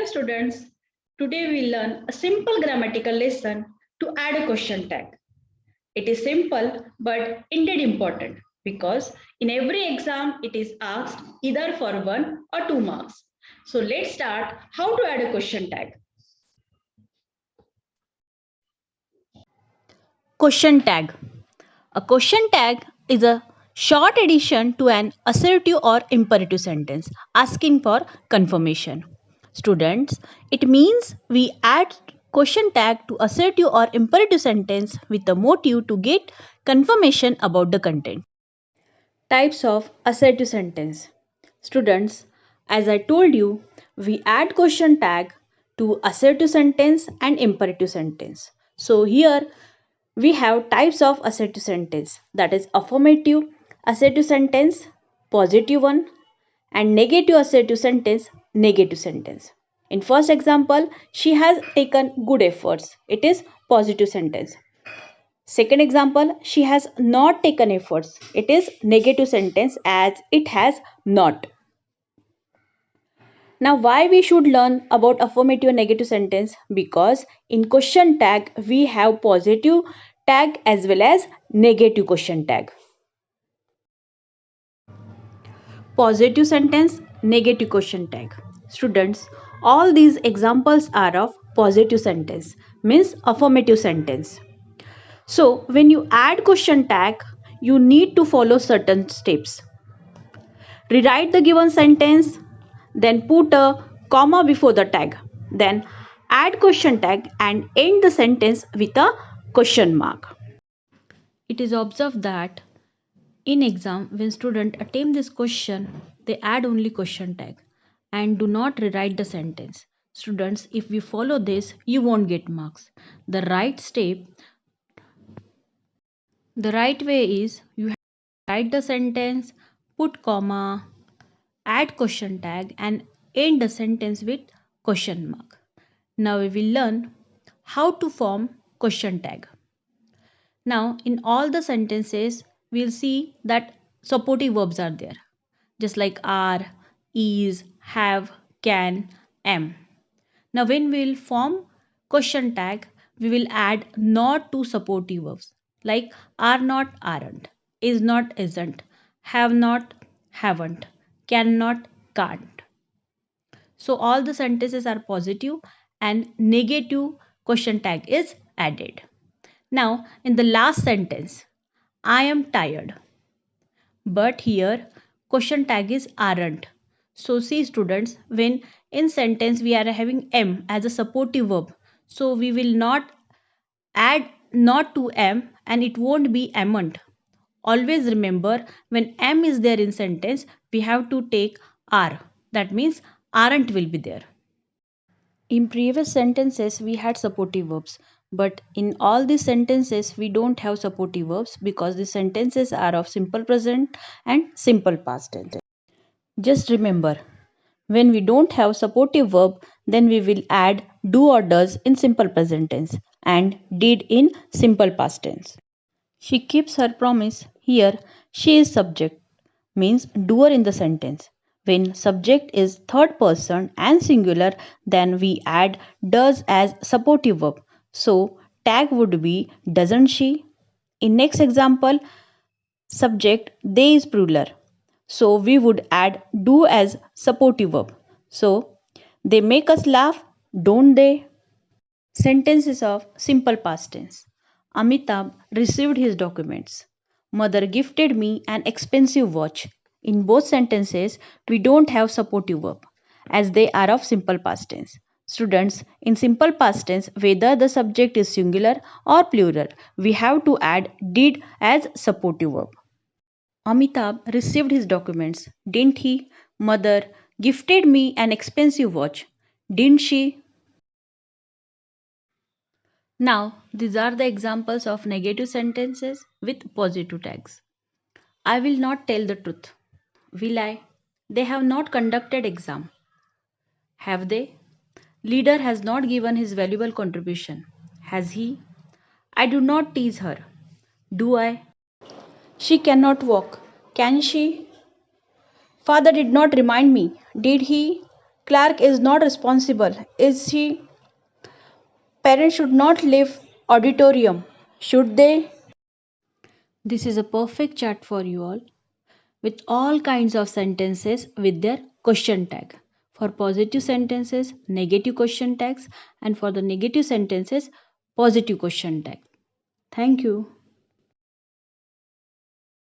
students, today we learn a simple grammatical lesson to add a question tag. It is simple but indeed important because in every exam it is asked either for 1 or 2 marks. So let's start how to add a question tag. Question tag. A question tag is a short addition to an assertive or imperative sentence asking for confirmation. Students, it means we add question tag to assertive or imperative sentence with a motive to get confirmation about the content. Types of assertive sentence. Students, as I told you, we add question tag to assertive sentence and imperative sentence. So here we have types of assertive sentence, that is affirmative assertive sentence, positive one, and negative assertive sentence, negative sentence. In first example, she has taken good efforts, it is positive sentence. Second example, she has not taken efforts, it is negative sentence as it has not. Now, why we should learn about affirmative and negative sentence? Because in question tag we have positive tag as well as negative question tag. Positive sentence, negative question tag. Students, all these examples are of positive sentence, means affirmative sentence. So, when you add question tag, you need to follow certain steps. Rewrite the given sentence, then put a comma before the tag, then add question tag and end the sentence with a question mark. It is observed that in exam when student attempt this question, they add only question tag and do not rewrite the sentence. Students, if we follow this, you won't get marks. The right way is you have to write the sentence, put comma, add question tag and end the sentence with question mark. Now we will learn how to form question tag. Now in all the sentences we'll see that supportive verbs are there, just like are, is, have, can, am. Now when we'll form question tag, we will add not to supportive verbs like are not, aren't, is not, isn't, have not, haven't, cannot, can't. So all the sentences are positive and negative question tag is added. Now in the last sentence, I am tired. But here question tag is aren't. So see students, when in sentence we are having am as a supportive verb, so we will not add not to am and it won't be amn't. Always remember, when am is there in sentence, we have to take are. That means aren't will be there. In previous sentences, we had supportive verbs, but in all these sentences, we don't have supportive verbs because the sentences are of simple present and simple past tense. Just remember, when we don't have supportive verb, then we will add do or does in simple present tense and did in simple past tense. She keeps her promise. Here, she is subject, means doer in the sentence. When subject is third person and singular, then we add does as supportive verb. So, tag would be doesn't she? In next example, subject they is plural. So, we would add do as supportive verb. So, they make us laugh, don't they? Sentences of simple past tense. Amitabh received his documents. Mother gifted me an expensive watch. In both sentences, we don't have supportive verb as they are of simple past tense. Students, in simple past tense, whether the subject is singular or plural, we have to add did as supportive verb. Amitabh received his documents, didn't he? Mother gifted me an expensive watch, didn't she? Now, these are the examples of negative sentences with positive tags. I will not tell the truth. Will I? They have not conducted exam. Have they? Leader has not given his valuable contribution. Has he? I do not tease her. Do I? She cannot walk. Can she? Father did not remind me. Did he? Clerk is not responsible. Is she? Parents should not leave auditorium. Should they? This is a perfect chart for you all with all kinds of sentences with their question tag. For positive sentences, negative question tags, and for the negative sentences, positive question tag. Thank you.